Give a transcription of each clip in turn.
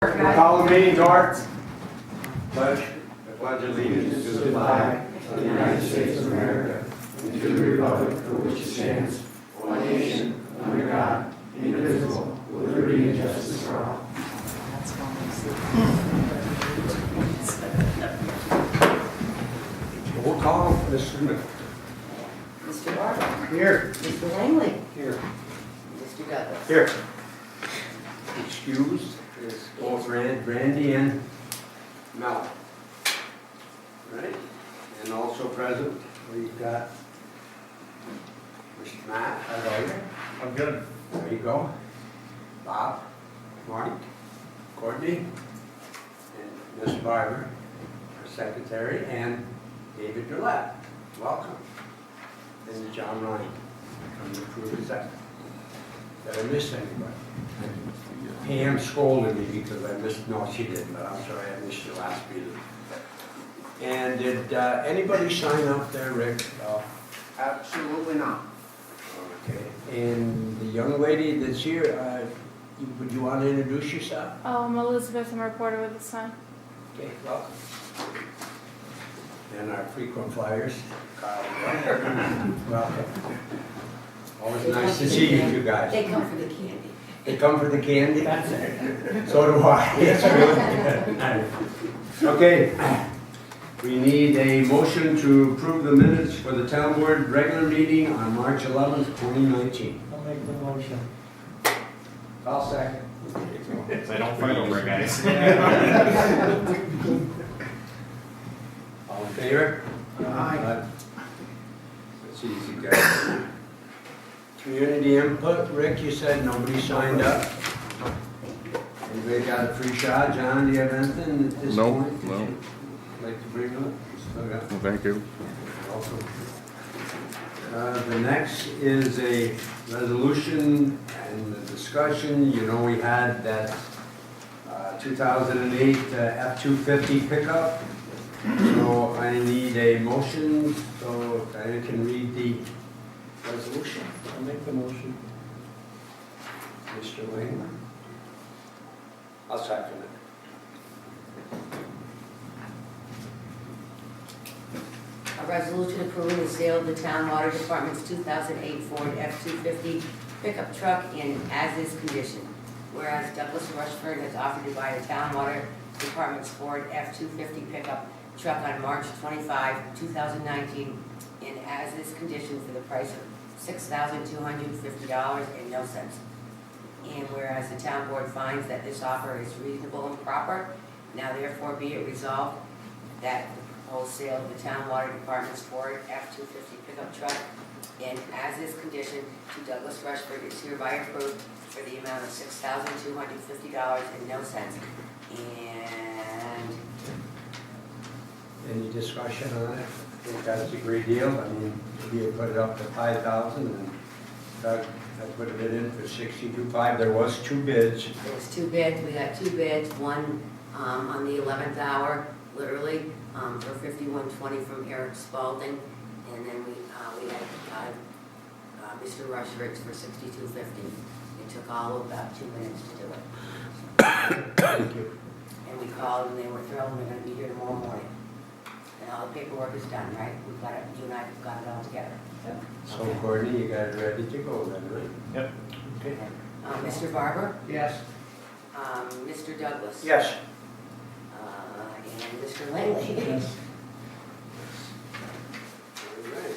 Call the meeting to order. Pledge allegiance to the flag of the United States of America and to the republic for which it stands, one nation, under God, indivisible, with liberty and justice for all. We'll call Mr. Smith. Mr. Barber. Here. Mr. Langley. Here. Mr. Douglass. Here. Excused is both Brandy and Mel. Right? And also present, we've got Mr. Matt. How are you? I'm good. There you go. Bob, Mark, Courtney, and Miss Barber, our secretary, and David Gillette. Welcome. And John Ryan from the Peru Gazette. Did I miss anybody? Pam scolded me because I missed, no she didn't, but I'm sorry I missed your last meeting. And did anybody sign up there, Rick? Absolutely not. Okay. And the young lady that's here, would you want to introduce yourself? I'm Elizabeth, I'm a reporter with the Sun. Okay, welcome. And our frequent flyers, Kyle. Welcome. Always nice to see you two guys. They come for the candy. They come for the candy? That's it. So do I. It's really good. Okay. We need a motion to approve the minutes for the town board regular meeting on March 11th, 2019. I'll make the motion. I'll second. So I don't fight over it, guys. All in favor? Aye. That's easy, guys. Community input, Rick, you said nobody signed up. Anybody got a free shot? John, do you have anything at this No, point? no. Would you like to bring up? Okay. Well, thank you. Welcome. The next is a resolution and the discussion. You know, we had that 2008 F-250 pickup. So I need a motion so I can read the resolution. I'll make the motion. Mr. Langley? I'll second it. A resolution approving the sale of the town water department's 2008 Ford F-250 pickup truck in as-is condition. Whereas Douglas Rushford has offered to buy the town water department's Ford F-250 pickup truck on March 25, 2019 in as-is condition for the price of $6,250 and no cents. And whereas the town board finds that this offer is reasonable and proper, now therefore be it resolved that the proposed sale of the town water department's Ford F-250 pickup truck in as-is condition to Douglas Rushford is hereby approved for the amount of $6,250 and no cents. And Any discussion on it? I think that's a great deal. I mean, we had put it up to 5,000 and Doug had put it in for 62.5. There was two bids. there was two bids, we got two bids, one on the 11th hour, literally, for $51.20 from Eric Spalding, and then we had Mr. Rushford's for $62.50. It took all of about 2 minutes to do it. Thank you. And we called and they were thrilled, and they're gonna be here tomorrow morning. And all the paperwork is done, right? We've got it, you and I have got it all together. So Courtney, you got it ready to go then, right? Yep. Okay. Mr. Barber, Yes. Mr. Douglas. Yes. And Mr. Langley. Yes. All right.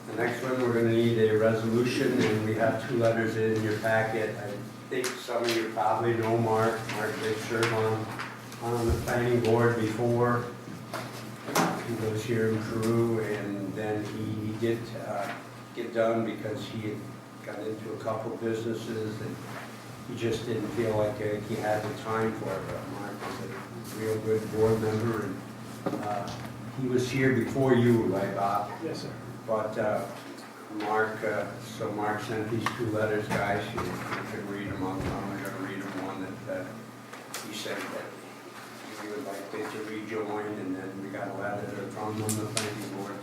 The next one, we're gonna need a resolution, and we have two letters in your packet. I think some of you probably know Mark. Mark did serve on the planning board before. He was here in Peru, and then he did get done because he had got into a couple businesses, and he just didn't feel like he had the time for it. But Mark was a real good board member, and he was here before you, right, Bob? Yes, sir. But Mark sent these two letters, guys. You can read them. I'm going to read them. One that he said that he would like it to rejoin, and then we got a letter from the planning board,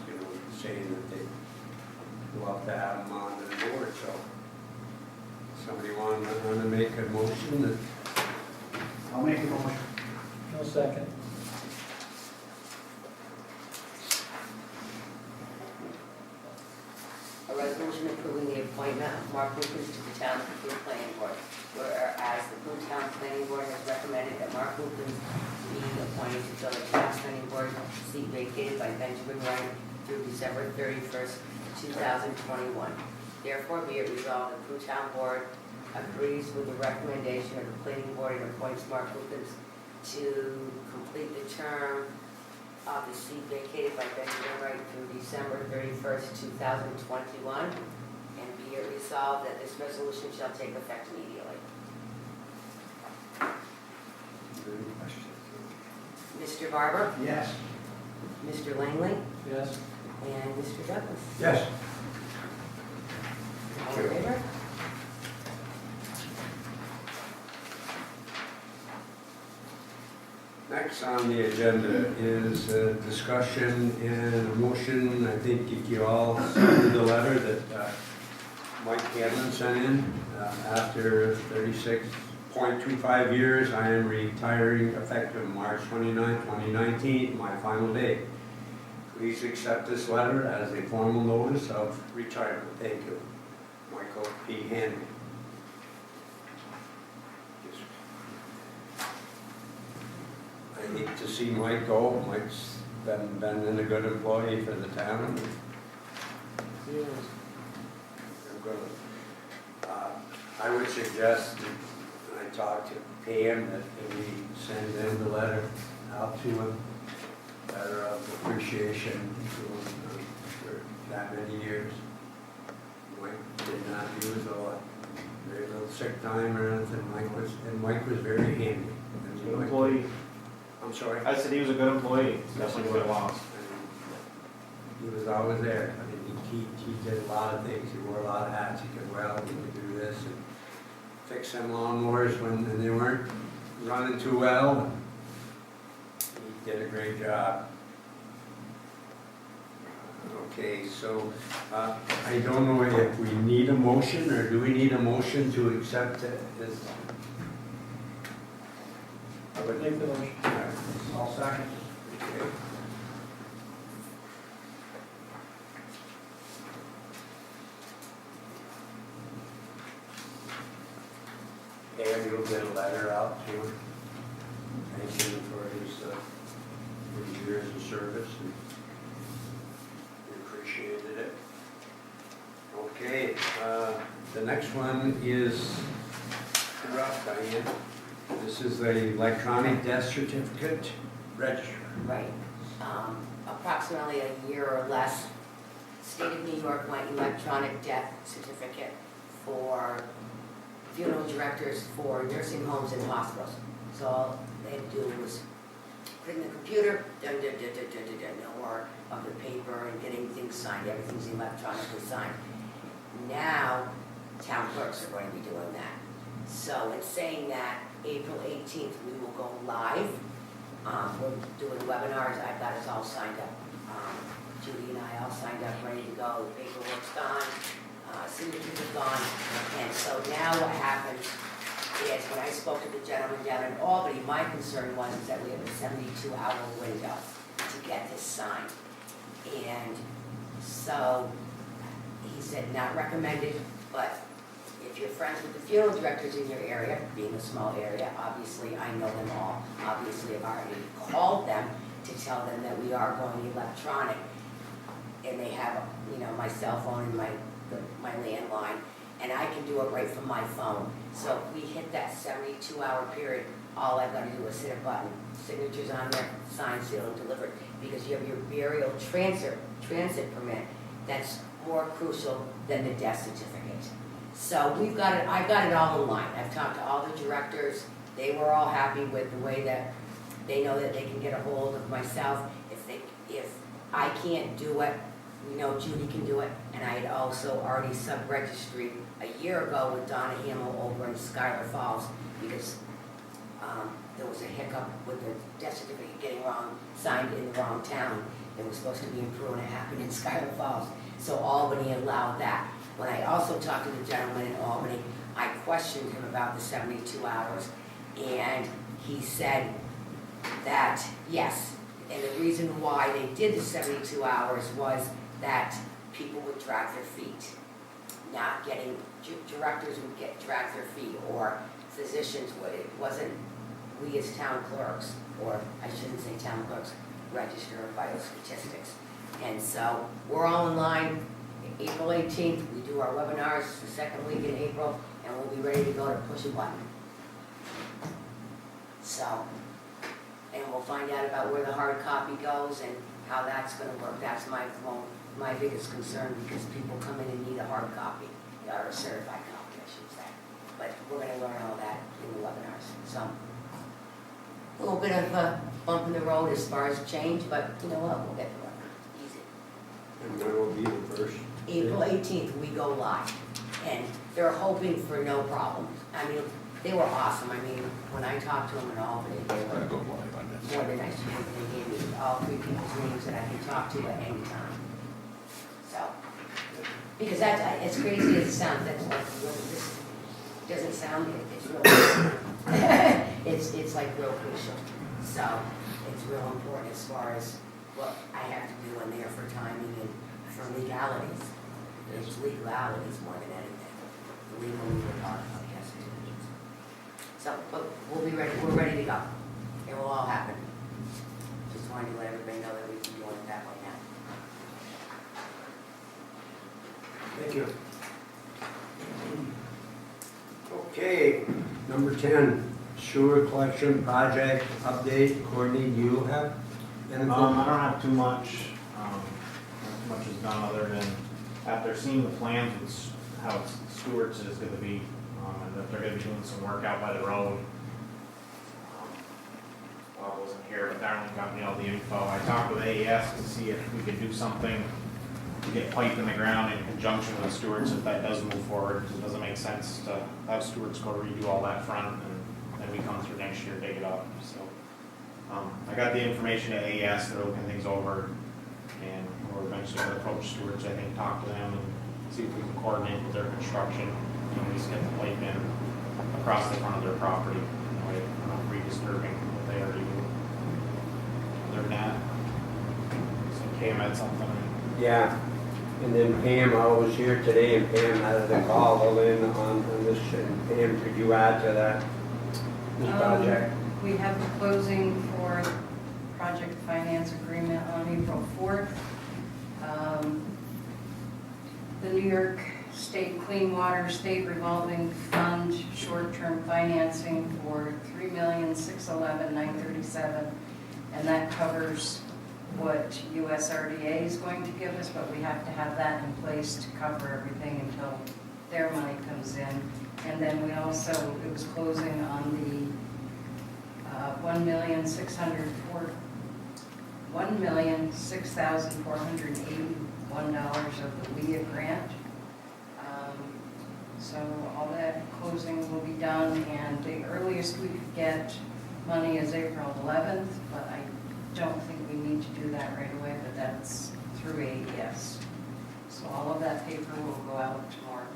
saying that they love to have him on the board. So somebody want to make a motion that Second. A resolution approving the appointment of Mark Lucas to the Town of Peru Planning Board. Whereas the Peru Town Planning Board has recommended that Mark Lucas be appointed to fill the Town Planning Board seat vacated by Benjamin Wright through December 31st, 2021. Therefore, be it resolved, the Peru Town Board agrees with the recommendation of the Planning Board and appoints Mark Lucas to complete the term of the seat vacated by Benjamin Wright through December 31st, 2021. And be it resolved that this resolution shall take effect immediately. Any questions? Mr. Barber, Yes. Mr. Langley, Yes. and Mr. Douglas. Yes. All in favor? Next on the agenda is a discussion and a motion. I think if you all see the letter that Mike Hanlon sent in, after 36.25 years, I am retiring effective March 29, 2019, my final day. Please accept this letter as a formal notice of retirement. Thank you. Michael P. Hanlon. I hate to see Mike go. Mike's been a good employee for the town. Yes. I'm gonna, I would suggest that I talk to Pam that we send in the letter out to him, letter of appreciation to him for that many years. Mike did not use very little sick time or anything. Mike was very handy. Good employee. I'm sorry? I said he was a good employee. Definitely what it was. He was always there. I mean, he did a lot of things. He wore a lot of hats. He could weld, he could do this and fix some lawnmowers when they weren't running too well. He did a great job. Okay, so I don't know if we need a motion, or do we need a motion to accept this? I would make the motion. I'll second. Okay. And you'll get a letter out to him, thanking him for his years of service, and we appreciated it. Okay, the next one is rough, Diane. This is the electronic death certificate register. Right. Approximately a year or less, State of New York went electronic death certificate for funeral directors for nursing homes and hospitals. So all they had to do was put it in the computer, no more of the paper and getting things signed. Everything's electronically signed. Now, town clerks are going to be doing that. So in saying that, April 18th, we will go live. We're doing webinars. I've got us all signed up. Judy and I all signed up, ready to go. The paperwork's gone. Signatures are gone. And so now what happens is, when I spoke to the gentleman down in Albany, my concern was that we have a 72-hour window to get this signed. And so he said, not recommended, but if you're friends with the funeral directors in your area, being a small area, obviously I know them all. Obviously I've already called them to tell them that we are going electronic. And they have, my cell phone and my landline, and I can do it right from my phone. So if we hit that 72-hour period, all I've got to do is hit a button, signatures on there, signed, sealed, and delivered. Because you have your burial transit permit, that's more crucial than the death certificate. So we've got it, I've got it all in line. I've talked to all the directors. They were all happy with the way that they know that they can get a hold of myself. If I can't do it, we know Judy can do it. And I had also already sub-registered a year ago with Donna Hamill over in Schuyler Falls, because there was a hiccup with the death certificate getting signed in the wrong town. It was supposed to be in Peru and it happened in Schuyler Falls. So Albany allowed that. When I also talked to the gentleman in Albany, I questioned him about the 72 hours, and he said that, yes, and the reason why they did the 72 hours was that people would drag their feet. Not getting, directors would drag their feet, or physicians would. It wasn't we as town clerks, or I shouldn't say town clerks, register of vital statistics. And so we're all in line. April 18th, we do our webinars the second week in April, and we'll be ready to go to push a button. So, and we'll find out about where the hard copy goes and how that's going to work. That's my biggest concern, because people come in and need a hard copy, or a certified copy, I should say. But we're going to learn all that in the webinars. So, a little bit of a bump in the road as far as change, but you know what? We'll get through it. Easy. And when will be the first? April 18th, we go live, and they're hoping for no problems. I mean, they were awesome. I mean, when I talked to them in Albany, they were more than nice. They gave me all three people's names that I can talk to at any time. So, because that's, as crazy as it sounds, that's like really, this doesn't sound good. It's really, it's like real crucial. So, it's real important as far as what I have to do in there for timing and for legalities. It's legalities more than anything. The legal part of yes. So, but we'll be ready. We're ready to go. It will all happen. Just wanted to let everybody know that we've been doing it that way now. Thank you. Okay, number 10, sewer collection project update. Courtney, do you have anything? I don't have too much. Not too much is done other than after seeing the plans, it's how Stewart's is going to be, and that they're going to be doing some work out by the road. Well, I wasn't here, but Darren got me all the info. I talked with AES to see if we could do something to get pipe in the ground in conjunction with Stewart's if that does move forward. It doesn't make sense to have Stewart's go redo all that front and then we come through next year, dig it up. So I got the information at AES, they're looking things over, and we're eventually going to approach Stewart's, I think, talk to them and see if we can coordinate with their construction and at least get the pipe in across the front of their property. That way we're not redisturbing what they already do. Other than that, so Cam had something. Yeah, and then Pam, I was here today, and Pam had a call in on this, and Pam, could you add to that, this project? We have the closing for project finance agreement on April 4th. The New York State Clean Water State Revolving Fund short-term financing for $3,611,937, and that covers what USRDA is going to give us, but we have to have that in place to cover everything until their money comes in. And then we also, it was closing on the $1,006,481 of the WIA grant. So all that closing will be done, and the earliest we could get money is April 11th, but I don't think we need to do that right away, but that's through AES. So all of that paper will go out tomorrow.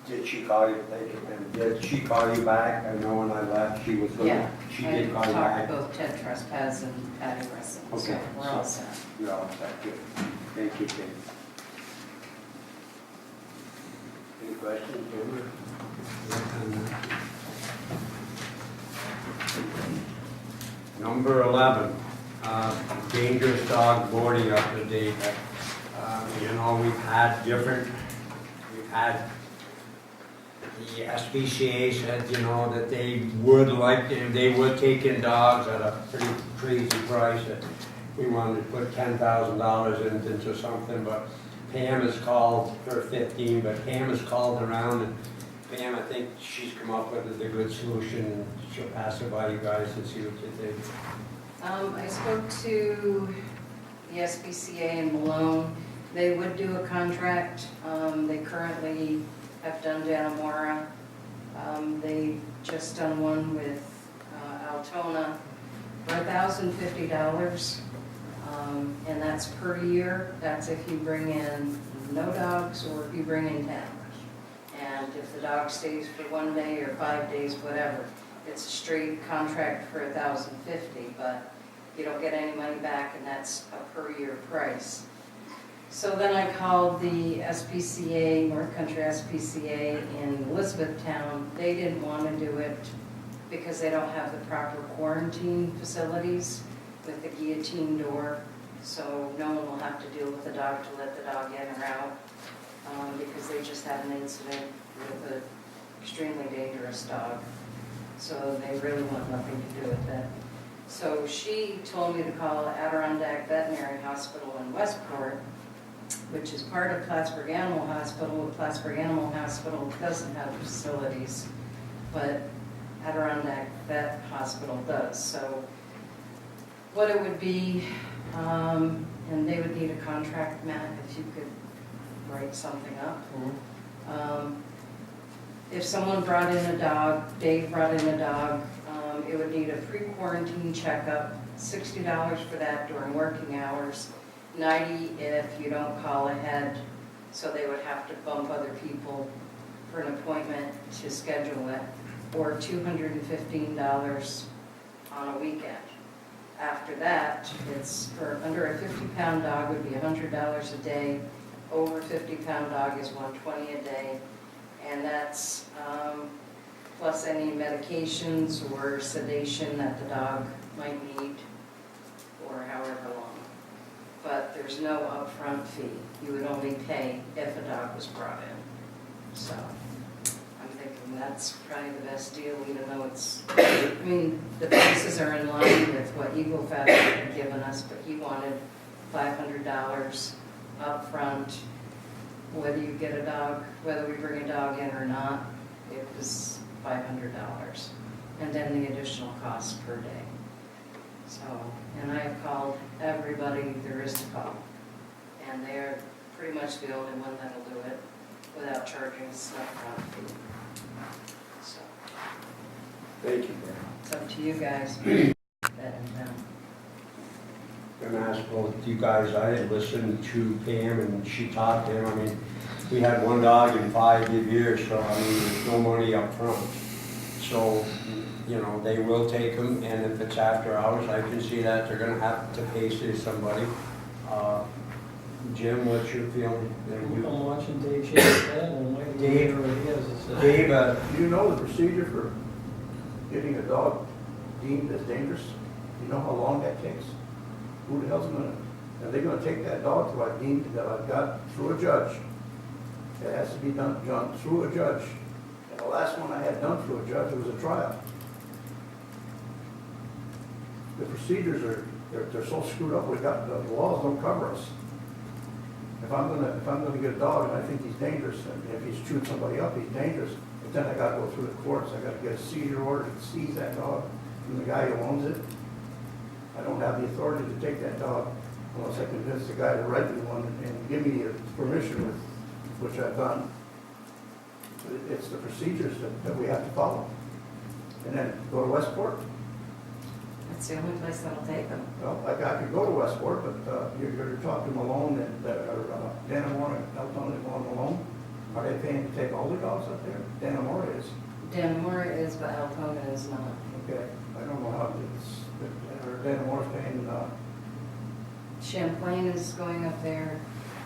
Did she call you, did she call you back? I know when I left, she was going, Yeah, she did call you back. I talked to both Ted Trespass and Patty Russell, so Okay, we're all set. You're all set, good. Thank you, Pam. Any questions, Pam? Number 11, dangerous dog boarding up to date. You know, we've had the SPCA said, you know, that they would take in dogs at a pretty crazy price. That we wanted to put $10,000 into something, but Pam has called for 15, but Pam has called around, and Pam, I think she's come up with a good solution, and she'll pass it by you guys and see what you think. I spoke to the SPCA in Malone. They would do a contract. They currently have done Dannemora. They just done one with Altona for $1,050, and that's per year. That's if you bring in no dogs or if you bring in 10. And if the dog stays for 1 day or 5 days, whatever. it's a straight contract for $1,050, but you don't get any money back, and that's a per year price. So then I called the SPCA, North Country SPCA in Elizabethtown. They didn't want to do it because they don't have the proper quarantine facilities with the guillotine door. So no one will have to deal with the dog to let the dog in or out, because they just had an incident with an extremely dangerous dog. So they really want nothing to do with it. So she told me to call Adirondack Veterinary Hospital in Westport, which is part of Plattsburgh Animal Hospital. Plattsburgh Animal Hospital doesn't have facilities, but Adirondack Vet Hospital does. So what it would be, and they would need a contract, Matt, if you could write something up. If someone brought in a dog, Dave brought in a dog, it would need a pre-quarantine checkup, $60 for that during working hours, $90 if you don't call ahead, so they would have to bump other people for an appointment to schedule it, or $215 on a weekend. After that, it's for under a 50-pound dog would be $100 a day, over a 50-pound dog is $120 a day, and that's plus any medications or sedation that the dog might need, or however long. But there's no upfront fee. You would only pay if a dog was brought in. So I'm thinking that's probably the best deal, even though it's, I mean, the prices are in line with what Eagle Feather had given us, but he wanted $500 upfront, whether you get a dog, whether we bring a dog in or not, it was $500. And then the additional cost per day. So, and I have called everybody there is to call. And they're pretty much the only one that'll do it without charging a upfront fee. So, Thank you. it's up to you guys. I'm gonna ask both you guys, I had listened to Pam and she talked to him, I mean, we had one dog in 5 years, so I mean, there's no money up front. So, you know, they will take them, and if it's after hours, I can see that they're gonna have to pay somebody. Jim, what's your feeling? I'm watching Dave shake his head and waiting to hear what he has to say. Dave, Do you know the procedure for getting a dog deemed as dangerous? You know how long that takes? Who the hell's gonna, are they gonna take that dog to that I've got through a judge? It has to be done through a judge. And the last one I had done through a judge, it was a trial. The procedures they're so screwed up, the laws don't cover us. If I'm gonna get a dog and I think he's dangerous, and if he's chewed somebody up, he's dangerous, but then I gotta go through the courts, I gotta get a seizure order to seize that dog from the guy who owns it. I don't have the authority to take that dog unless I convince the guy to write me one and give me the permission, which I've done. It's the procedures that we have to follow. And then go to Westport. That's the only place that'll take them. Well, I could go to Westport, but you're talking Malone and Danamora and Elton and Malone. Are they paying to take all the dogs up there? Danamora is. Danamora is, but Altona is not. Okay, I don't know how Danamora's paying. Champlain is going up there,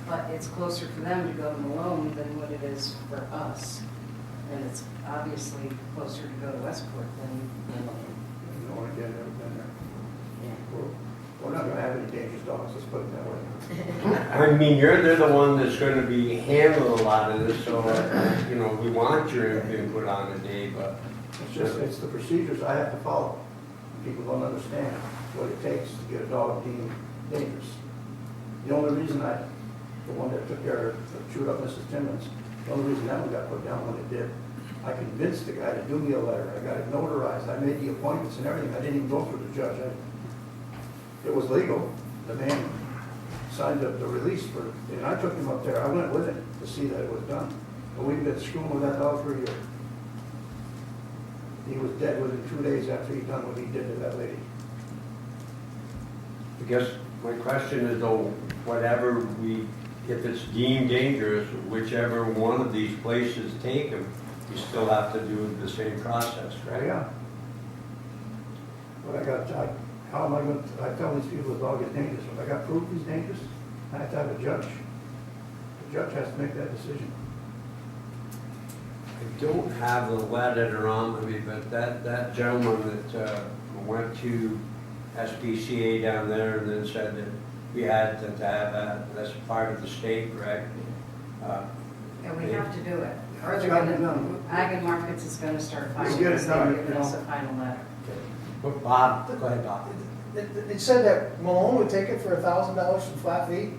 but it's closer for them to go to Malone than what it is for us. And it's obviously closer to go to Westport than Malone. You don't want to get everything there. We're not going to have any dangerous dogs, let's put it that way. I mean, they're the one that's gonna be handling a lot of this, so, you know, we want your input on the day, but. It's the procedures I have to follow. People don't understand what it takes to get a dog deemed dangerous. The only reason the one that took care of, chewed up Mrs. Timmons, the only reason that one got put down when it did, I convinced the guy to do me a letter. I got it notarized. I made the appointments and everything. I didn't even go through the judge. It was legal. The man signed the release for it, and I took him up there. I went with him to see that it was done. But we've been screwing with that dog for a year. He was dead within 2 days after he'd done what he did to that lady. I guess my question is though, if it's deemed dangerous, whichever one of these places take them, you still have to do the same process, Oh, right? yeah. how am I going to, I tell these people the dog is dangerous. If I got proof he's dangerous, I have to have a judge. The judge has to make that decision. I don't have the letter on me, but that gentleman that went to SPCA down there and then said that we had to have that, that's part of the state, correct? Yeah, we have to do it. Or It's they're gotta be gonna, done. Ag and Markets is gonna start We'll filing get it us, done, they're giving you us know. a final letter. But Bob, go ahead, Bob. It said that Malone would take it for $1,000 for flat fee.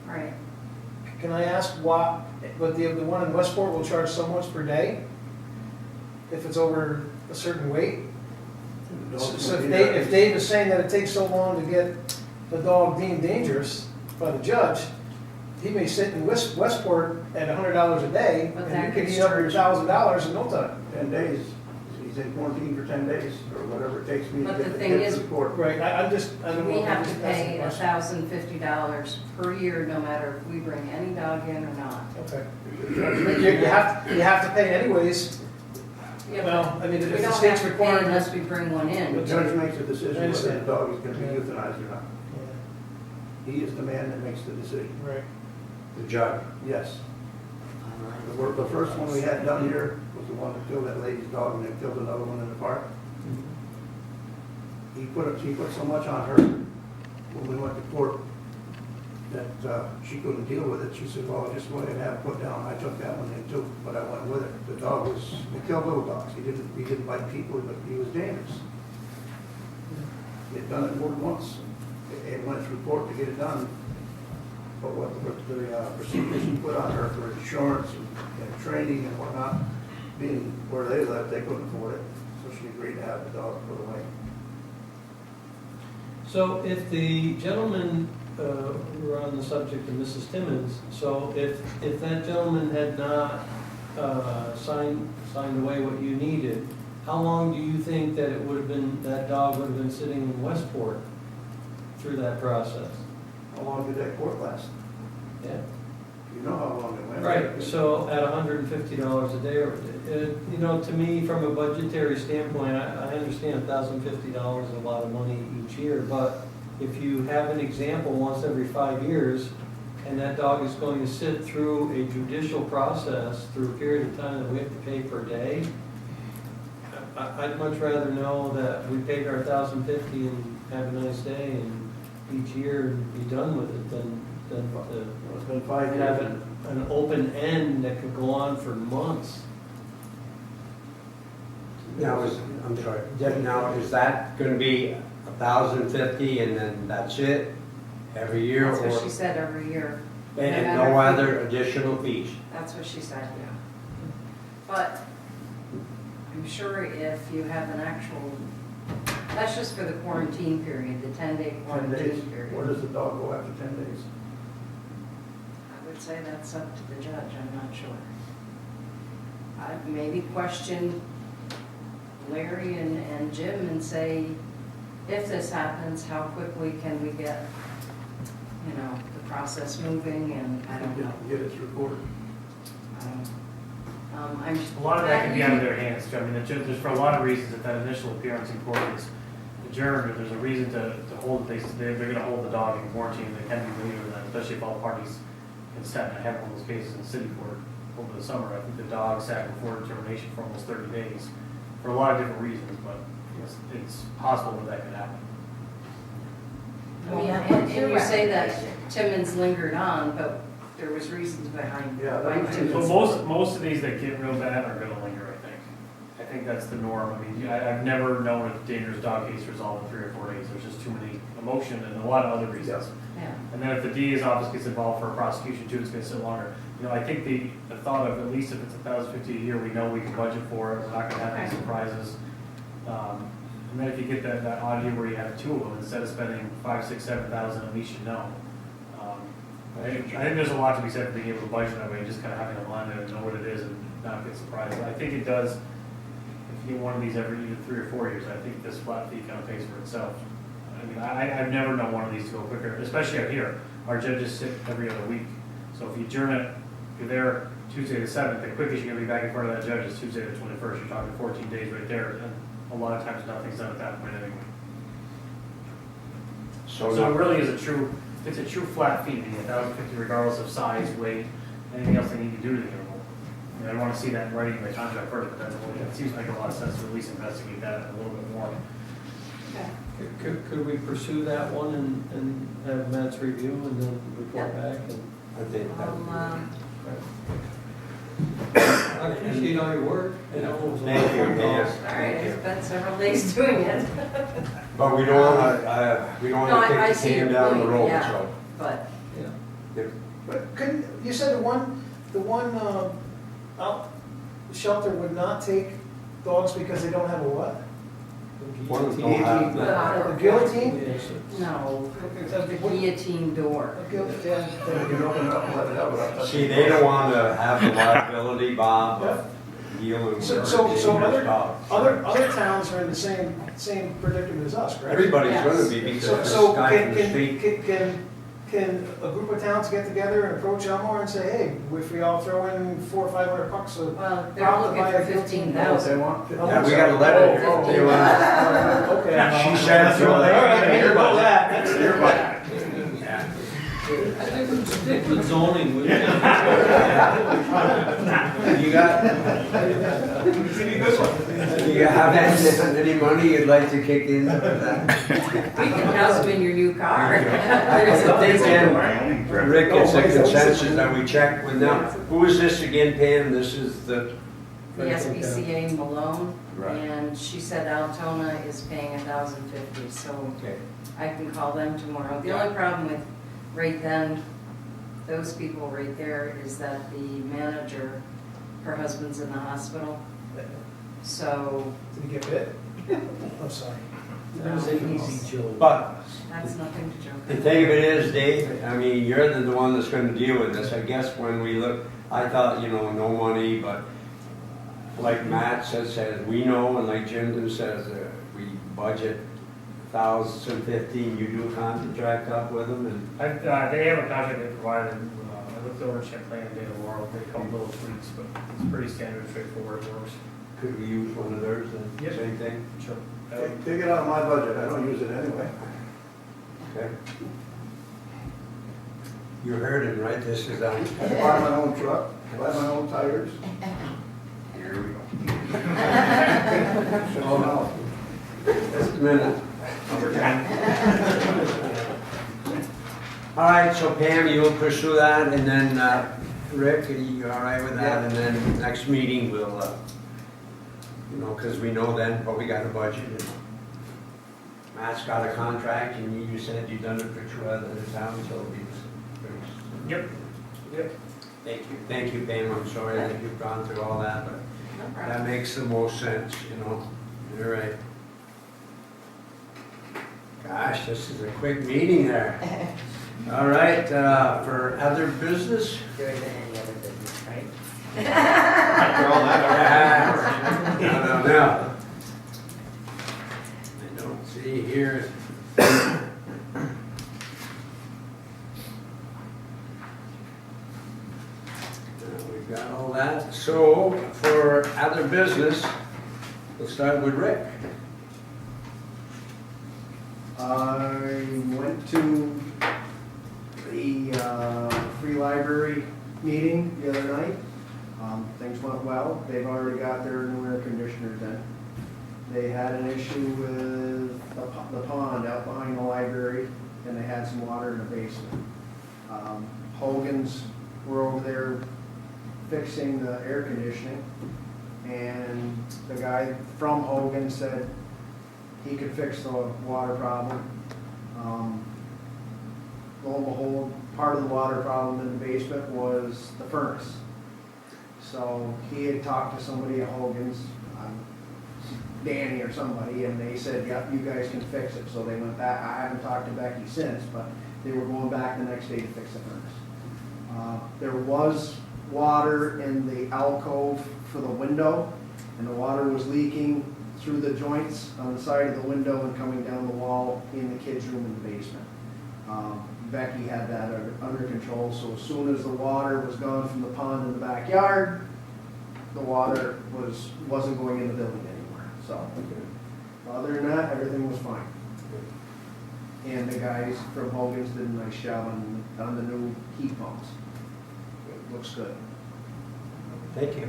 Right. Can I ask why, but the one in Westport will charge so much per day? If it's over a certain weight? The dog's So gonna if be there. if Dave is saying that it takes so long to get the dog deemed dangerous by the judge, he may sit in Westport at $100 a day, But and that you could gets eat up your charged. $1,000 in no time. 10 days. He's in quarantine for 10 days, or whatever it takes me to But the get thing the is- report. Right, I don't know. We have to I'm just asking pay a question. $1,050 per year, no matter if we bring any dog in or not. Okay. The judge But you have to pay anyways. Well, I mean, if We the don't state's have to pay requiring unless this. we bring one The in. judge makes a decision I whether the understand. dog is going to be euthanized or not. He is the man that makes the decision. Right. The judge. Yes. The first one we had done here was the one that killed that lady's dog and then killed another one in the park. He put so much on her when we went to court that she couldn't deal with it. She said, well, just go ahead and have it put down. I took that one in too, but I went with it. The dog was, he killed little dogs. He didn't bite people, but he was dangerous. He had done it more than once. It went through court to get it done. But what the procedures he put on her for insurance and training and whatnot, being where they lived, they couldn't afford it. So she agreed to have the dog put away. So if the gentleman, we're on the subject of Mrs. Timmons, so if that gentleman had not signed away what you needed, how long do you think that it would have been, that dog would have been sitting in Westport through that process? How long did that court last? Yeah. You know how long it went. Right, so at $150 a day, you know, to me, from a budgetary standpoint, I understand $1,050 is a lot of money each year, but if you have an example once every 5 years, and that dog is going to sit through a judicial process through a period of time that we have to pay per day, I'd much rather know that we paid our $1,050 and have a nice day and each year and be done with it than Well, it's been 5 years. have an open end that could go on for months. Now, I'm sorry, now, is that gonna be $1,050 and then that's it every year? That's what or she said every year. And no other additional fees? That's what she said, yeah. But I'm sure if you have an actual, that's just for the quarantine period, the 10-day 10 days. quarantine period. Where does the dog go after 10 days? I would say that's up to the judge, I'm not sure. I'd maybe question Larry and Jim and say, if this happens, how quickly can we get, you know, the process moving, and I don't know. Get it through court. I'm A lot of that can be out of their hands, too. I mean, there's for a lot of reasons, if that initial appearance in court is adjourned, or there's a reason to hold it, they're gonna hold the dog in quarantine, they can be later than that, especially if all parties consent. I had one of those cases in city court over the summer. I think the dog sat before determination for almost 30 days, for a lot of different reasons, but it's possible that could happen. Well, and you say that Timmons lingered on, but there was reasons behind Yeah, why that was- Timmons. So most of these that get real bad are gonna linger, I think. I think that's the norm. I mean, I've never known a dangerous dog case resolved in 3 or 4 days. There's just too many emotion and a lot of other reasons. Yeah, And then if the DA's office gets involved for a prosecution too, it's gonna sit longer. You know, I think the thought of, at least if it's $1,050 a year, we know we can budget for it, we're not gonna have any Okay. surprises. And then if you get that odd year where you have 2 of them, instead of spending 5, 6, 7,000, at least you know. I think there's a lot to be said for being able to budget that way, just kind of having a line there and know what it is and not get surprised. I think it does, if you get one of these every even 3 or 4 years, I think this flat fee kind of pays for itself. I mean, I've never known one of these to go quicker, especially out here. Our judges sit every other week. So if you adjourn it, if you're there Tuesday the 7th, the quickest you're gonna be back in front of that judge is Tuesday the 21st. You're talking 14 days right there, and a lot of times nothing's done at that point anyway. So So it now, really is it's a true flat fee, the $1,050 regardless of size, weight, anything else they need to do to the interval. I don't wanna see that in writing in the contract first, but it seems like a lot of sense to at least investigate that a little bit more. Could we pursue that one and have Matt's review and then report back? And I think that would be I'll, I appreciate all your work. You know, it was a Thank lot of you, phone Dan. calls. All right, I spent several days doing it. But we don't wanna, we don't No, wanna I kick the see can your down the point, road, yeah. so. But Yeah. But couldn't, you said the one out shelter would not take dogs because they don't have a what? One of them don't have that. A guillotine? Yes, no, the guillotine door. A guillotine. Then you can open it up and let it out. See, they don't wanna have the liability, Bob, of dealing with So dangerous dogs. other towns are in the same predicament as us, correct? Everybody's Yes. gonna be, because So this guy from the street, can a group of towns get together and approach Elmore and say, hey, if we all throw in $400 or $500 bucks, Well, they're looking for 15,000. yeah, we got a letter here. They want- Okay. She said throw All that. right, I hear about that, that's their budget. Yeah. I think we stick with zoning. You got, you have any money you'd like to kick in for that? We can house them in your new car. I think, Rick, it's a consensus that we check with them. Who is this again, Pam? This is the, The SPCA Malone, Right. and she said Altona is paying $1,050, so okay. I can call them tomorrow. The only problem with right then, those people right there, is that the manager, her husband's in the hospital, so Did he get bit? I'm sorry. That was an easy joke. But that's nothing to joke the about. thing of it is, Dave, I mean, you're the one that's gonna deal with this. I guess when we look, I thought, no money, but like Matt says, we know, and like Jim says, we budget 1,015, you do a contract up with them, and They have a contract they provided, I looked over Champlain and Data World, they come little tweaks, but it's pretty standard, straightforward, it works. could we use one of theirs then? Yep. Same thing? Sure. Take it out of my budget, I don't use it anyway. Okay. You heard him, right? This is, I buy my own truck, I buy my own tires. here we go. Oh, no. Just a minute. All right, so Pam, you'll pursue that, and then, Rick, are you all right with that? And then next meeting, we'll, because we know then what we got a budget. And Matt's got a contract, and you said you've done it for 2 other towns, so it'll be pretty. Yep. Yep. Thank you, Pam, I'm sorry that you've gone through all that, but No problem. that makes the most sense, You're right. Gosh, this is a quick meeting there. All right, for other business? There isn't any other business, right? After all that, No. I don't see here. We've got all that. So for other business, we'll start with Rick. I went to the free library meeting the other night. Things went well. They've already got their new air conditioners in. They had an issue with the pond out behind the library, and they had some water in the basement. Hogan's were over there fixing the air conditioning, and the guy from Hogan said he could fix the water problem. Lo and behold, part of the water problem in the basement was the furnace. So he had talked to somebody at Hogan's, Danny or somebody, and they said, yep, you guys can fix it. So they went back. I haven't talked to Becky since, but they were going back the next day to fix the furnace. There was water in the alcove for the window, and the water was leaking through the joints on the side of the window and coming down the wall in the kids' room in the basement. Becky had that under control, so as soon as the water was gone from the pond in the backyard, the water wasn't going in the building anymore. So Other than that, everything was fine. And the guys from Hogan's did a nice job on the new heat pumps. It looks good. Thank you.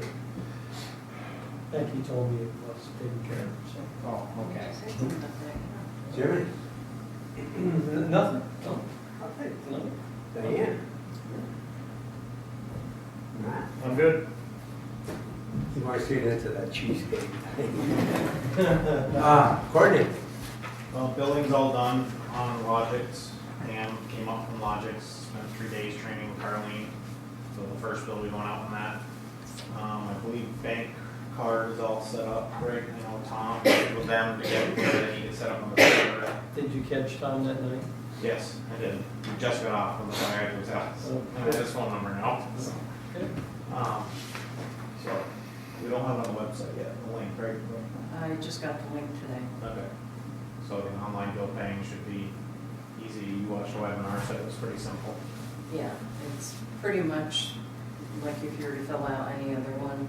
I think he told me it was taken care of, so. Oh, okay. Jimmy? Nothing, no, Okay. no. Diane? Matt? I'm good. You want to get into that cheesecake thing? Courtney? Well, building's all done on Logix. Pam came up from Logix, spent 3 days training with Carlene. So the first bill we went out on that. I believe bank card is all set up, right? You know, Tom with them to get everything needed set up on the server. Did you catch Tom that night? Yes, I did. We just got off when the fire was out. So I have his phone number now. So, Okay. so we don't have it on the website yet, the link, right? I just got the link today. Okay. So the online bill paying should be easy. You watched the webinar, so it was pretty simple. Yeah, it's pretty much like if you were to fill out any other one.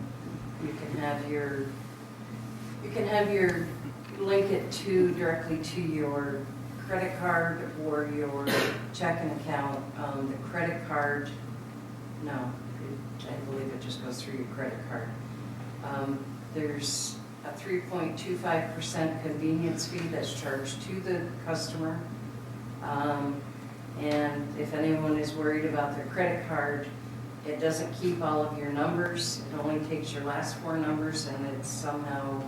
You can have your link it to directly to your credit card or your checking account. The credit card, no, I believe it just goes through your credit card. There's a 3.25% convenience fee that's charged to the customer. And if anyone is worried about their credit card, it doesn't keep all of your numbers. It only takes your last 4 numbers and it's somehow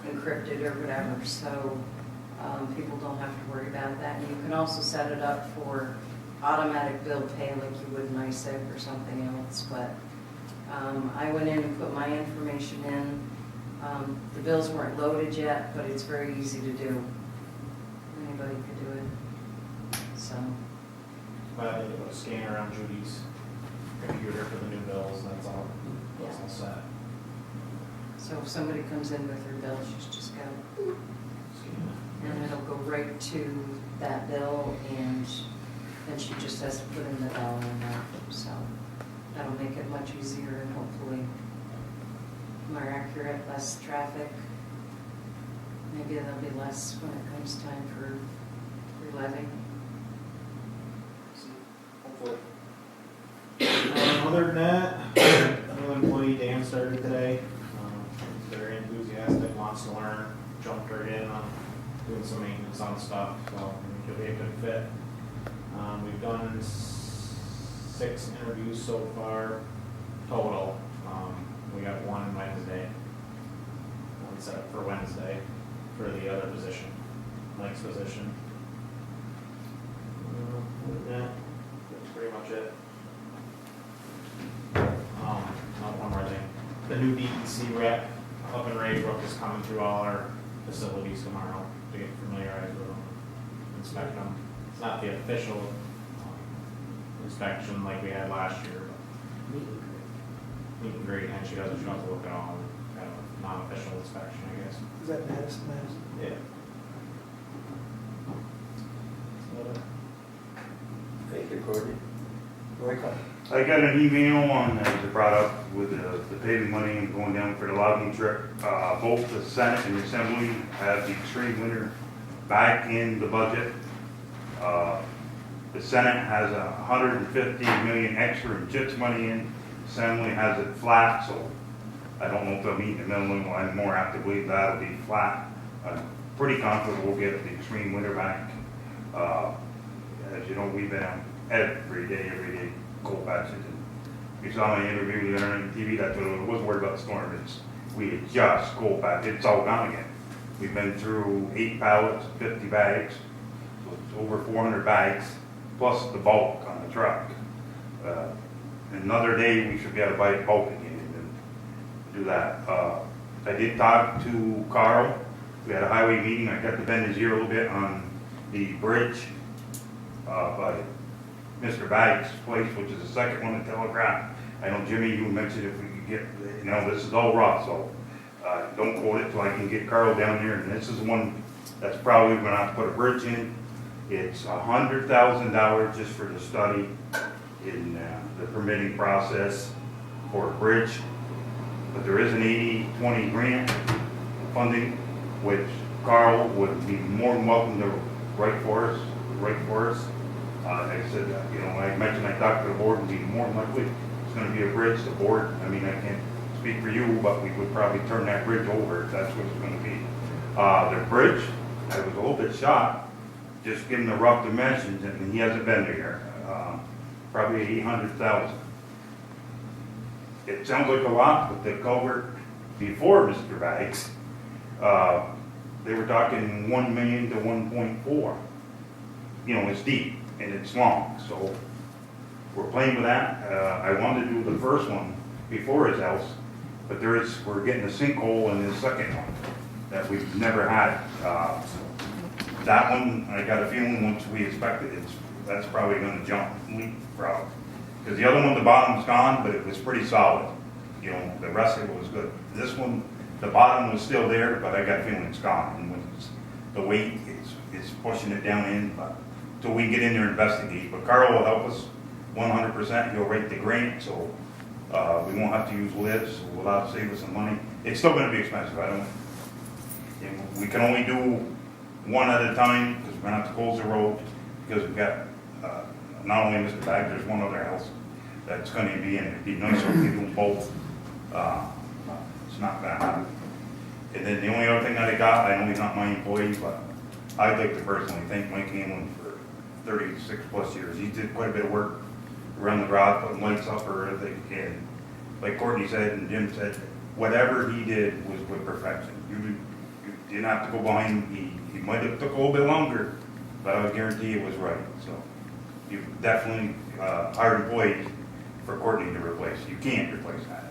encrypted or whatever. So people don't have to worry about that. And you can also set it up for automatic bill pay like you would in ISIC or something else. But I went in and put my information in. The bills weren't loaded yet, but it's very easy to do. Anybody could do it. So. But I need to put a scanner on Judy's computer for the new bills, and that's all set. So if somebody comes in with her bill, she's just got to, and it'll go right to that bill, and then she just has to put in the dollar amount. So that'll make it much easier and hopefully more accurate, less traffic. Maybe there'll be less when it comes time for levy. Hopefully. Other than that, a new employee, Dan, started today. He's very enthusiastic, wants to learn, jumped right in on doing some maintenance on stuff, so I think he'll be a good fit. We've done 6 interviews so far total. We got one Wednesday, one set up for Wednesday for the other position, Mike's position. Other than that, that's pretty much it. One more thing. The new DEC rep up in Raybrook is coming through all our facilities tomorrow to get familiarized with them, inspect them. It's not the official inspection like we had last year, but meet and greet, and she doesn't have to look at all, kind of a non-official inspection, I guess. Is that Madison? Yeah. Thank you, Courtney. Michael? I got an email on, that was brought up with the paving money and going down for the logging trip. Both the Senate and the Assembly have the extreme winter back in the budget. The Senate has $150 million extra in CHIPS money in. Assembly has it flat, so I don't know if they'll meet in the middle. I'm more apt to believe that'll be flat. I'm pretty confident we'll get the extreme winter back. As you know, we've been out every day, cold patches. And you saw my interview there on TV, that's what I wasn't worried about the storm. We just cold patch. It's all gone again. We've been through 8 pallets, 50 bags, so it's over 400 bags, plus the bulk on the truck. Another day, we should be able to buy bulk again and do that. I did talk to Carl. We had a highway meeting. I got to bend his ear a little bit on the bridge by Mr. Baggs' place, which is the second one in Telegraph. I know, Jimmy, you mentioned if we could get, this is all rough, so don't quote it till I can get Carl down there. And this is one that's probably going to have to put a bridge in. It's $100,000 just for the study in the permitting process for a bridge. But there is an 80-20 grant funding, which Carl would be more than welcome to write for us. Like I said, you know, I mentioned I talked to the board, would be more than likely, it's gonna be a bridge, the board, I mean, I can't speak for you, but we would probably turn that bridge over if that's what it's gonna be. The bridge, I was a little bit shocked, just given the rough dimensions, and he hasn't been there, probably 800,000. It sounds like a lot, but the culvert before Mr. Bags, they were talking 1 million to 1.4. You know, it's deep and it's long, so we're playing with that. I wanted to do the first one before his house, but we're getting a sinkhole in his second one that we've never had. That one, I got a feeling once we inspect it, that's probably gonna jump, leak probably. Because the other one, the bottom's gone, but it was pretty solid. You know, the rest of it was good. This one, the bottom was still there, but I got a feeling it's gone. And when the weight is pushing it down in, but till we get in there and investigate. But Carl will help us 100%. He'll rate the grant, so we won't have to use lids, so we'll have to save us some money. It's still gonna be expensive, we can only do one at a time, because we're gonna have to close the road, because we've got, not only Mr. Bag, there's one other house that's gonna be in it. It'd be nicer if we do both. It's not gonna happen. And then the only other thing that I got, I know he's not my employee, but I'd like to personally thank Mike Hamlin for 36 plus years. He did quite a bit of work around the garage, putting lights up or everything. And like Courtney said and Jim said, whatever he did was with perfection. You didn't have to go behind him. He might have took a little bit longer, but I would guarantee it was right. So you definitely hired employees for Courtney to replace. You can't replace that.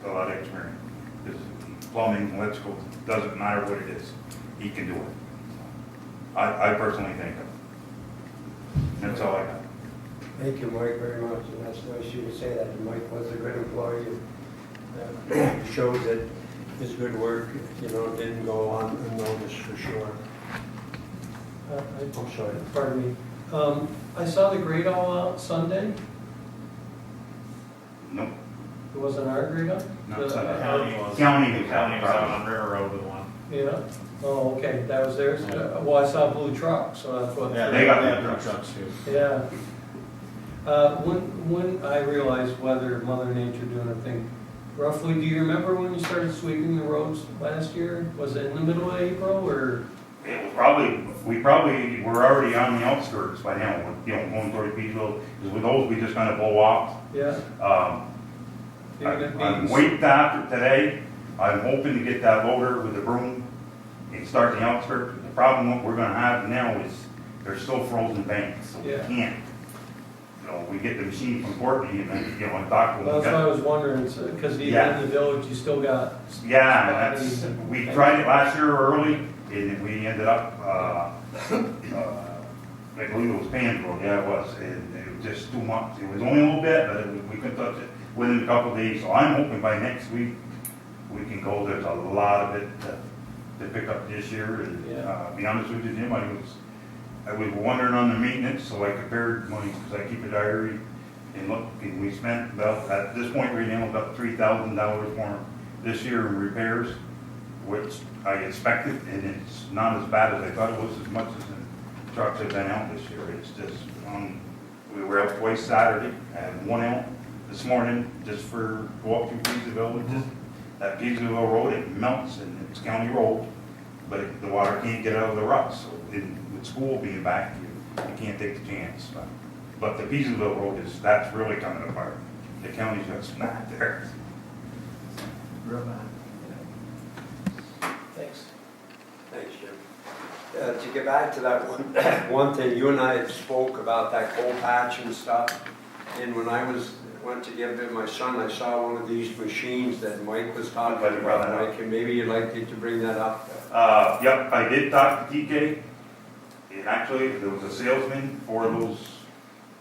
A lot of experience. This plumbing, electrical, doesn't matter what it is. He can do it. I personally think of it. That's all I got. Thank you, Mike, very much, and that's nice of you to say that. Mike was a good employee. And shows that his good work, you know, didn't go on unnoticed for sure. I'm sorry. Pardon me. I saw the grade all out Sunday. Nope. It wasn't our grade out? No, The county was out on River Road with one. Yeah. Oh, okay, that was theirs? Well, I saw a blue truck, so that's what. Yeah, they got blue trucks too. Yeah. When I realized weather, Mother Nature doing her thing, roughly, do you remember when you started sweeping the roads last year? Was it in the middle of April or? It was we probably were already on the outskirts by now, you know, going toward Petersville, because with those, we just kind of blow off. Yeah. I'm waiting after today. I'm hoping to get that loader with the broom and start the outskirts. The problem what we're gonna have now is there's still frozen banks, so we Yeah. can't. You know, we get the machine from Courtney and then, you know, I talk to Well, that's them. what I was wondering, because even Yeah. in the village, you still got. Yeah, we tried it last year early, and we ended up, I believe it was Pam's Road, yeah, it was, and it was just too much. It was only a little bit, but we couldn't touch it within a couple of days. So I'm hoping by next week, we can go. There's a lot of it to pick up this year, and be honest with you, Jim, I was wondering on the maintenance, so I compared money, because I keep a diary, and look, and we spent about, at this point right now, about $3,000 more this year in repairs, which I expected, and it's not as bad as I thought it was, as much as the trucks have been out this year. It's just, we were out twice Saturday, and one out this morning, just for go up through Petersville, and just, that Petersville Road, it melts, and it's county road, but the water can't get out of the ruts, so with school being back, you can't take the chance. But the Petersville Road that's really coming apart. The county's got smacked there. Real bad. Thanks. Thanks, Jim. To get back to that one thing, you and I had spoke about that coal patch and stuff, and when I went to give it to my son, I saw one of these machines that Mike was talking about, Mike, and maybe you'd like to bring that up. Yep, I did talk to TK, and actually, there was a salesman for those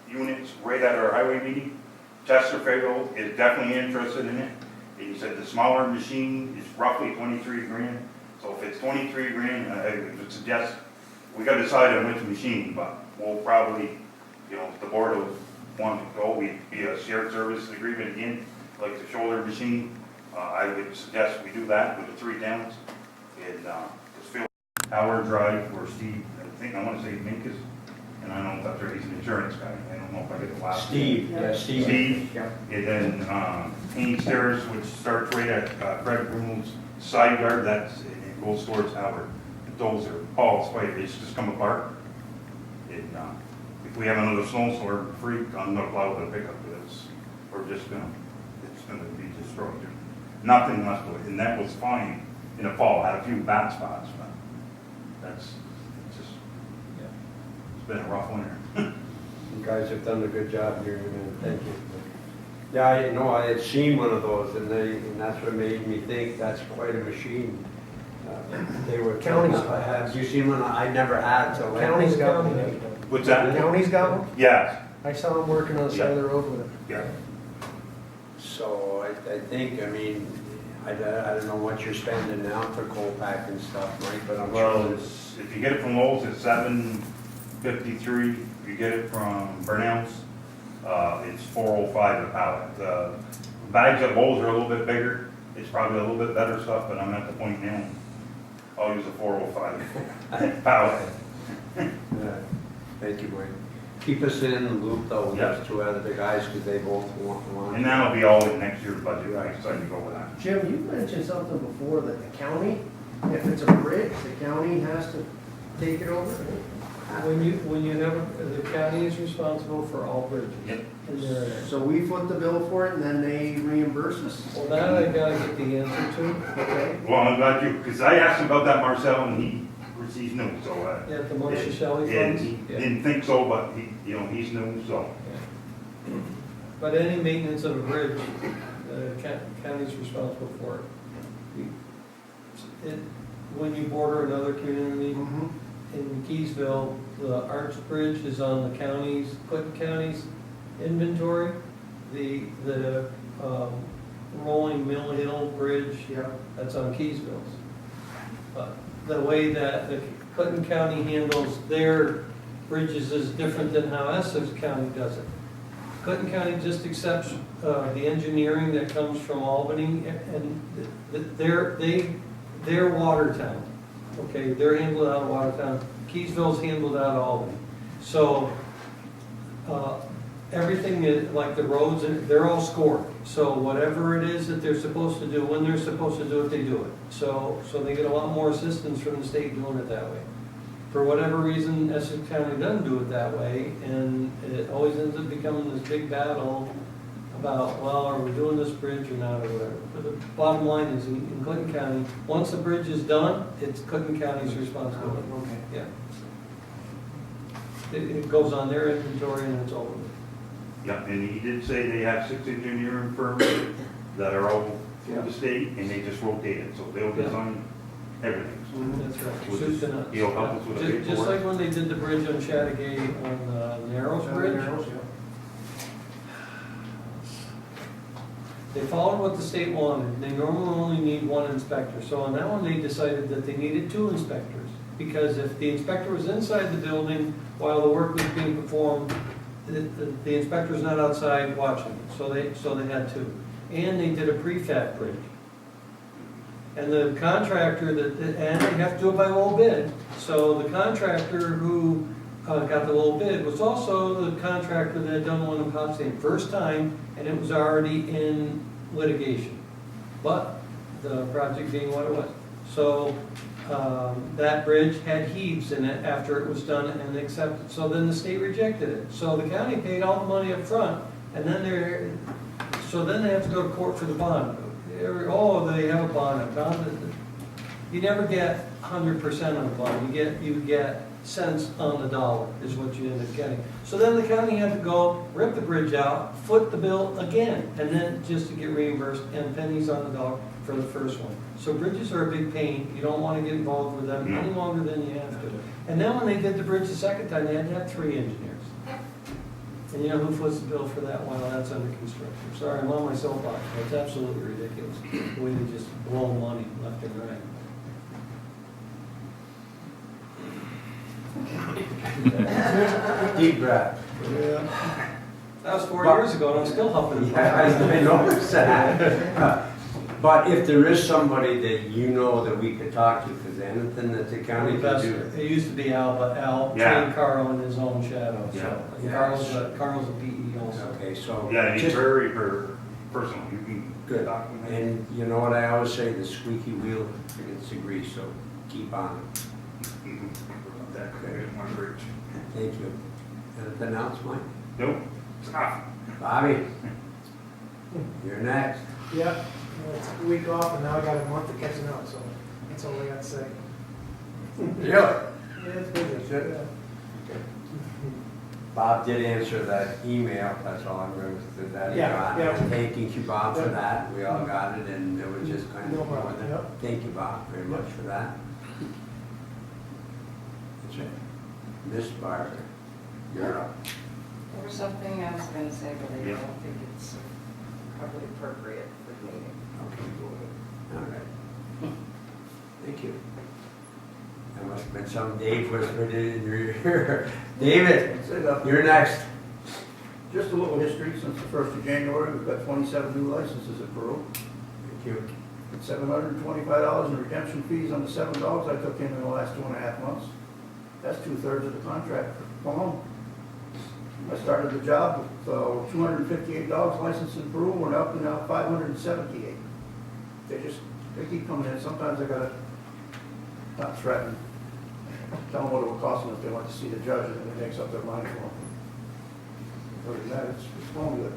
units right at our highway meeting. Chester Federal is definitely interested in it. And he said the smaller machine is roughly 23 grand. So if it's 23 grand, I would suggest, we gotta decide on which machine, but we'll probably, you know, if the board will want to go, we'd be a shared service agreement again, like the shoulder machine. I would suggest we do that with the 3 towns. And just Phil Howard Drive, where Steve, I want to say Minkus, and I don't know if that's right, he's an insurance guy. I don't know if I get the last. Steve, yeah, Steve. Steve, Yeah. and then Haynes Stairs, which starts right at Fred Bruno's side yard, it goes towards Howard. Those are all spider, it's just come apart. If we have another snowstorm, freak, I'm gonna plow the pickup with this. It's gonna be destroyed. Nothing left of it, and that was fine in the fall, had a few bad spots, but it's been a rough winter. You guys have done a good job here, man, thank you. Yeah, I know, I had seen one of those, and that's what made me think that's quite a machine. They were County's have you seen one? I never had, so. County's got one. What's that? County's got one? Yes, I saw him working on the side of the road with it. yeah. So I think, I mean, I don't know what you're spending now for coal pack and stuff, Mike, but I'm Well, sure if you get it from Lowe's, it's $7.53. If you get it from Burnell's, it's $4.05 a pallet. The bags at Lowe's are a little bit bigger. It's probably a little bit better stuff, but I'm at the point now, I'll use a $4.05 pallet. Yeah. Thank you, Mike. Keep us in the loop though, with Yeah. those two other guys, because they both want. And that'll be all in next year's budget. I decided to go with that. Jim, you mentioned something before that the county, if it's a bridge, the county has to take it over? When you have, the county is responsible for all bridges. Yep. in their area. So we foot the bill for it and then they reimburse us? Well, that I gotta get the answer to. Okay. Well, I'm glad because I asked him about that Marcel and he's new, so. Yeah, the Marcia Shelley And funds. he Yeah. didn't think so, but he's new, so. Yeah. But any maintenance of a bridge, the county's responsible for it. When you border another community, Mhm. in Keysville, the Arch Bridge is on the Clinton County's inventory. The Rolling Mill Hill Bridge, Yeah. that's on Keysville's. But the way that the Clinton County handles their bridges is different than how Essex County does it. Clinton County just accepts the engineering that comes from Albany, and they're Watertown. Okay, they're handled out of Watertown. Keysville's handled out of Albany. So everything is, like the roads, they're all scored. So whatever it is that they're supposed to do, when they're supposed to do it, they do it. So they get a lot more assistance from the state doing it that way. For whatever reason, Essex County doesn't do it that way, and it always ends up becoming this big battle about, well, are we doing this bridge or not, or whatever. But the bottom line is, in Clinton County, once the bridge is done, it's Clinton County's responsibility. Okay. Yeah. It goes on their inventory and it's over. Yeah, and he did say they have 6 engineering firms that are all through the state, and they just rotate it, so they'll design everything. That's right. With Soup to nuts. He'll help us with the Just paperwork. like when they did the bridge on Chattagay on the Narrows Bridge. Narrows, yeah. They followed what the state wanted. They normally only need one inspector. So on that one, they decided that they needed 2 inspectors. Because if the inspector was inside the building while the work was being performed, the inspector's not outside watching. So they had 2. And they did a prefab bridge. And the contractor, and they have to do it by low bid. So the contractor who got the low bid was also the contractor that had done one in Potsdam first time, and it was already in litigation. But the project being what it was. So that bridge had heaves in it after it was done and accepted. So then the state rejected it. So the county paid all the money up front, and then they have to go to court for the bond. Oh, they have a bond. You never get 100% on a bond. You get cents on the dollar is what you end up getting. So then the county had to go rip the bridge out, foot the bill again, and then just to get reimbursed and pennies on the dollar for the first one. So bridges are a big pain. You don't want to get involved with them any longer than you have to. And then when they did the bridge the second time, they had to have 3 engineers. And you know who foots the bill for that while that's under construction? Sorry, I'm on my soapbox, but it's absolutely ridiculous, the way they just blow money left and right. Deep breath. That was 4 years ago, and I'm still huffing. Yeah, I noticed that. But if there is somebody that you know that we could talk to, because anything that the county could do. It used to be Al, but Al Yeah. trained Carl in his own shadow, so. Yeah. And Yeah. Carl's a PE also. Okay, so. Yeah, he's just- very personal, you can Good. document it. And you know what I always say, the squeaky wheel gets the grease, so keep on it. That could be one bridge. Thank you. Anything else, Mike? Nope, it's enough. Bobby? You're next. Yeah, it's a week off and now I got a month to catch it up, so that's all I got to say. Really? Yeah, it's busy. That's it? Yeah. Bob did answer that email, that's all I'm going to, that he Yeah, got. yeah. And thank you, Bob, for Yeah. that. We all got it, and it was just kind No of more problem, than, yep. thank you, Bob, very much for that. That's it. Miss Barber, you're up. There was something I was gonna say, but I Yeah. don't think it's probably appropriate for the meeting. Okay, go ahead. All right. Thank you. That must have been some Dave whispered it in your ear. David, Say that. you're next. Just a little history, since the 1st of January, we've got 27 new licenses in Peru. Thank you. It's $725 in redemption fees on the 7 dogs I took in the last 2.5 months. That's 2/3 of the contract alone. I started the job with 258 dogs licensed in Peru, we're up to now 578. They keep coming in, sometimes I gotta, not threaten, tell them what it would cost them if they went to see the judge, and then it makes up their mind for them. Other than that, it's going good.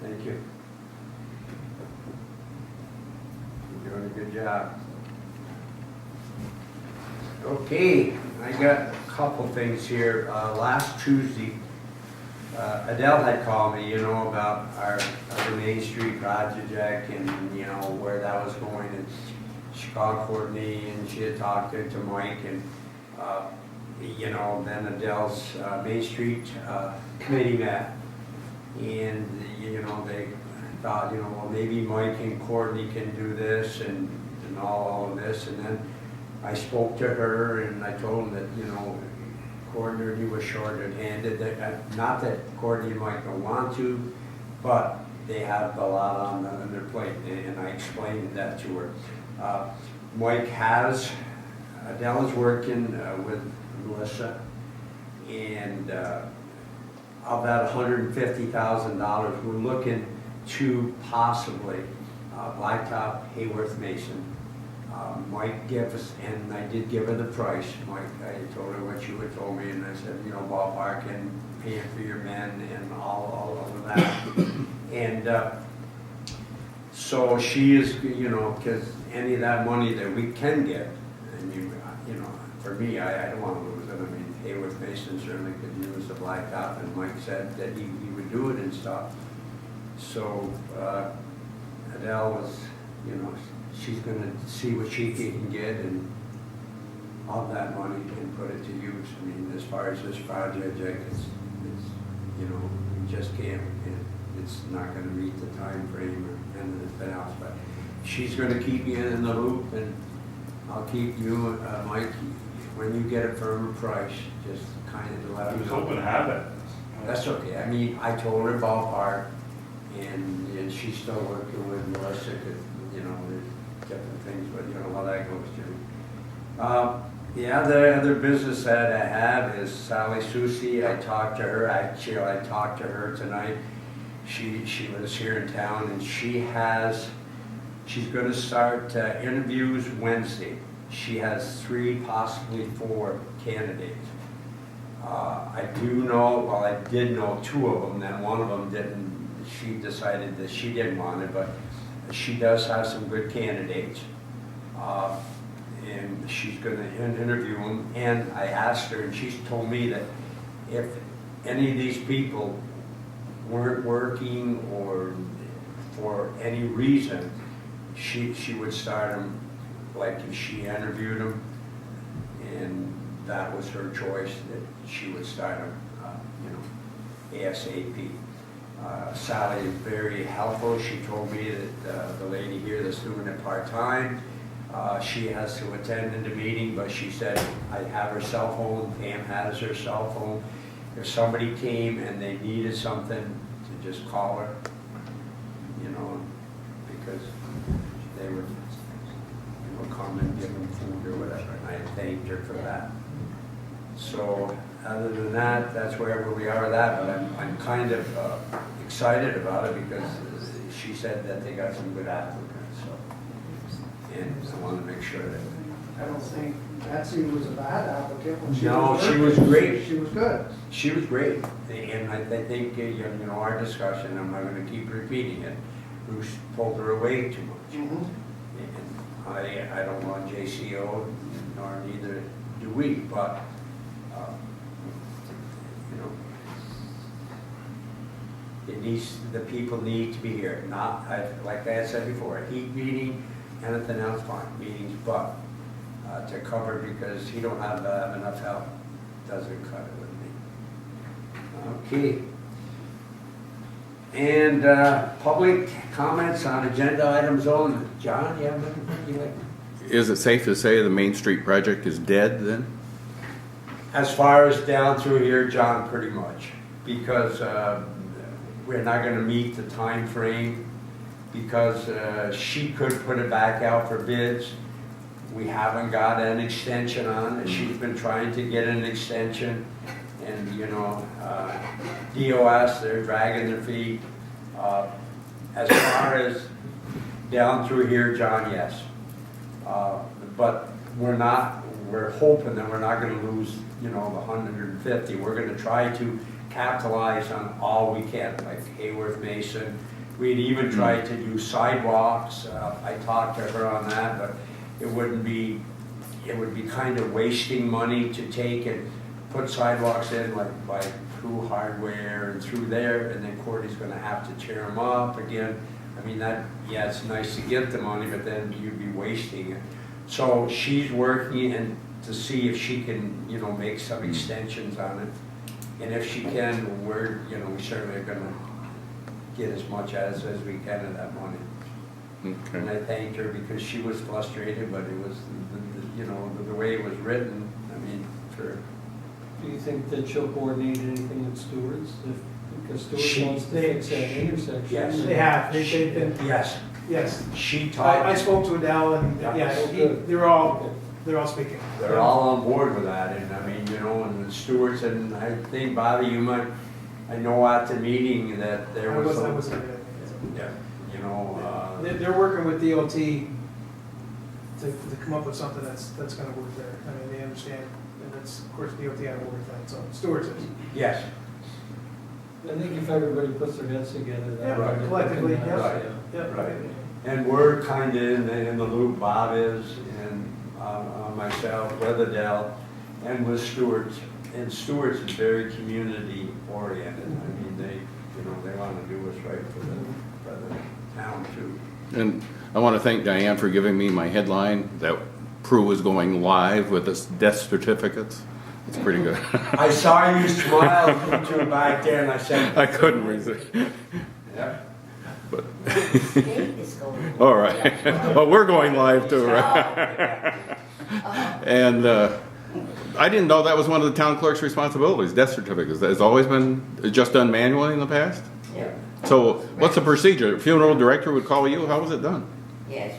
Thank you. You're doing a good job. Okay, I got a couple things here. Last Tuesday, Adele had called me, about our Main Street project and, where that was going. And she called Courtney and she had talked to Mike and, then Adele's Main Street committee met. And, they thought, well, maybe Mike and Courtney can do this and all of this. And then I spoke to her and I told them that, Courtney was short-handed. Not that Courtney and Mike don't want to, but they have a lot on their plate, and I explained that to her. Mike has, Adele is working with Melissa, and of that $150,000, we're looking to possibly blacktop Hayworth-Mason. Mike gave us, and I did give her the price. Mike, I told her what you had told me, and I said, ballpark and paying for your men and all of that. And so she is, because any of that money that we can get, for me, I don't want to lose it. I mean, Hayworth-Mason certainly could use the blacktop, and Mike said that he would do it and stuff. So Adele was, she's gonna see what she can get and all that money and put it to use. I mean, as far as this project, it's we just can't, it's not gonna meet the time frame or anything else, but she's gonna keep you in the loop, and I'll keep you, Mike, when you get a firmer price, just kind of let I Uh, me was know. hoping to have it. That's okay. I mean, I told her ballpark, and she's still working with Melissa, because, there's different things, but how that goes too. The other business that I have is Sally Susi. I talked to her, actually, I talked to her tonight. She lives here in town, and she's gonna start interviews Wednesday. She has 3, possibly 4 candidates. I did know 2 of them, then one of them didn't, she decided that she didn't want it, but she does have some good candidates. And she's gonna interview them, and I asked her, and she's told me that if any of these people weren't working or for any reason, she would start them, like if she interviewed them, and that was her choice, that she would start them, ASAP. Sally is very helpful. She told me that the lady here that's doing it part-time, she has to attend in the meeting, but she said, I have her cell phone, Pam has her cell phone. If somebody came and they needed something, to just call her, because they would, you know, come and give them food or whatever, and I thanked her for that. So, other than that, that's wherever we are with that, but I'm kind of excited about it because she said that they got some good applicants, so. And I want to make sure that. I don't think Betsy was a bad applicant when she No, was she working. was great. She was good. She was great, and I think, you know, our discussion, I'm not gonna keep repeating it, Bruce pulled her away too much. Mhm. And I don't want JCO, nor neither do we, but, you know, it needs, the people need to be here, not, like I said before, a heat meeting, anything else, fine, meetings, but to cover, because he don't have enough help, doesn't cut it with me. Okay. And public comments on agenda items only. John, you have anything you like? Is it safe to say the Main Street project is dead then? As far as down through here, John, pretty much, because we're not gonna meet the time frame, because she could put it back out for bids. We haven't got an extension on it. She's been trying to get an extension, and, you know, DOS, they're dragging their feet. As far as down through here, John, yes. But we're hoping that we're not gonna lose, you know, the 150. We're gonna try to capitalize on all we can, like Hayworth-Mason. We'd even tried to do sidewalks. I talked to her on that, but it would be kind of wasting money to take and put sidewalks in, like by through Hardware and through there, and then Courtney's gonna have to tear them up again. I mean, that, yeah, it's nice to get the money, but then you'd be wasting it. So she's working and to see if she can, you know, make some extensions on it. And if she can, we're, you know, we certainly are gonna get as much as we can of that money. Okay. And I thanked her because she was frustrated, but it was, you know, the way it was written, I mean, for. Do you think that she'll coordinate anything with Stewart's? Because Stewart's She- wants to fix that intersection. Yes. They have, they've been, Yes, yes. she I talked, spoke to Adele and, Yeah. yeah, Oh, good. they're all speaking. they're all on board with that, and I mean, you know, and the stewards, and I think, Bobby, you might, I know at the meeting that there I was wasn't, I some, wasn't. yeah, you know, They're working with DOT to come up with something that's gonna work there. I mean, they understand, and that's, of course, DOT had to work with that, so Stewart's is. yes, I think if everybody puts their heads together, Yeah, that. collectively, yeah. Right. Yeah. Right. And we're kind of in the loop, Bob is, and myself, with Adele, and with Stewart's. And Stewart's is very community oriented. I mean, they, you know, they want to do what's right for the town too. And I want to thank Diane for giving me my headline that Peru is going live with its death certificates. It's pretty good. I saw you smile you two back there, and I said. I couldn't resist. Yeah. But State is going. all right. Well, we're going live too, right? And I didn't know that was one of the town clerk's responsibilities, death certificates. That has always been just done manually in the past? Yeah, So what's the procedure? Funeral director would call you? How was it done? yeah,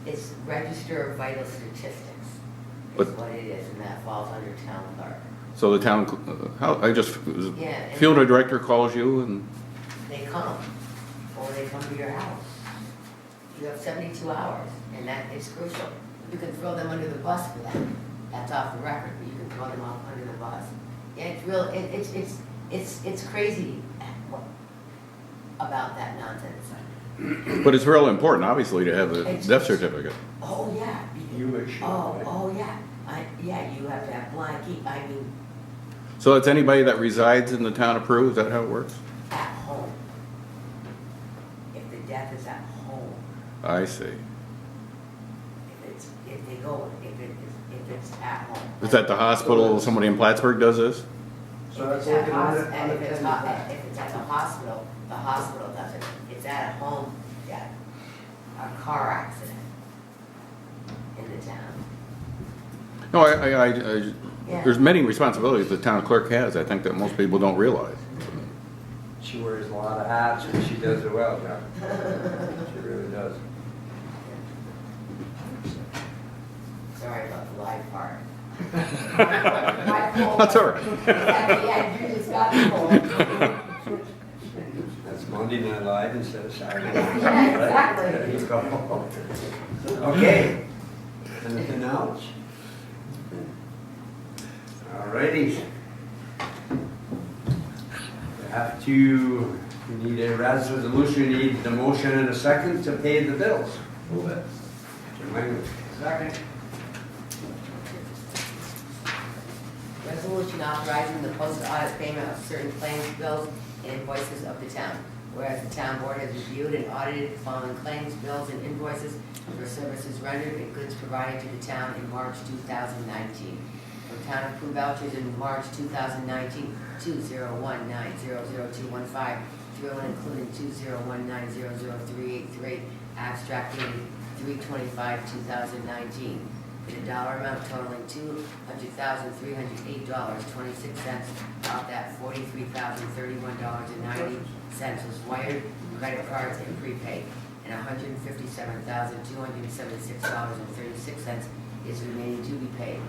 it's register of vital statistics, is But- what it is, and that falls under town clerk. So the town, Yeah, and funeral director calls you and, they come, or they come to your house. You have 72 hours, and that is crucial. You can throw them under the bus for that. That's off the record, but you can throw them off under the bus. Yeah, it's real, it's crazy about that nonsense. but it's real important, obviously, to have a It's- death certificate. Oh, yeah. You would shoot. Oh, yeah. Yeah, you have to have blind key, I mean, So it's anybody that resides in the town of Peru, is that how it works? at home. If the death is at home, I see. if it's at home. Is that the hospital, somebody in Plattsburgh does this? So If that's it's at looking hos- at it. and if it's at the hospital does it. If it's at a home, yeah, a car accident in the town. No, Yeah. there's many responsibilities the town clerk has, I think that most people don't realize. She wears a lot of hats, and she does it well, John. She really does. sorry about the live part. My fault. That's all right. Yeah, you just got me home. That's Monday Night Live instead of Saturday Night. Yeah, right? exactly. There you go. Okay. Anything else? Alrighty. We need a resolution, we need the motion and a second to pay the bills. Move it. Jim Langley. Second. Resolution authorizing the post-audit payment of certain claims, bills, and invoices of the town. Whereas the town board has reviewed and audited the following claims, bills, and invoices for services rendered and goods provided to the town in March 2019. From town approved vouchers in March 2019, 2019000215 through and including 2019000383, abstract dated 3/25/2019. In a dollar amount totaling $200,308.26. Of that, $43,031.90 was wired, credit cards, and prepaid, and $157,276.36 is remaining to be paid.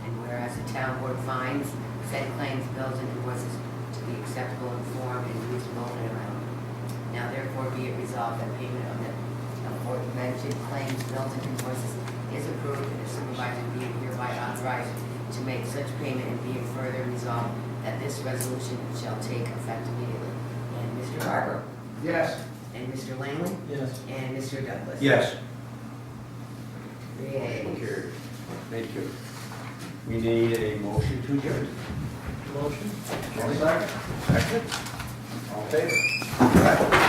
And whereas the town board finds said claims, bills, and invoices to be acceptable in form and reasonable in amount. Now therefore be it resolved that payment of the aforementioned claims, bills, and invoices is approved, and the supervisor being hereby authorized to make such payment, and being further resolved that this resolution shall take effect immediately. And Mr. Barber, Yes. and Mr. Langley, Yes. and Mr. Douglas. Yes. Yay. Carried. Thank you. We need a motion to adjourn. Motion? Second. All in favor? All right.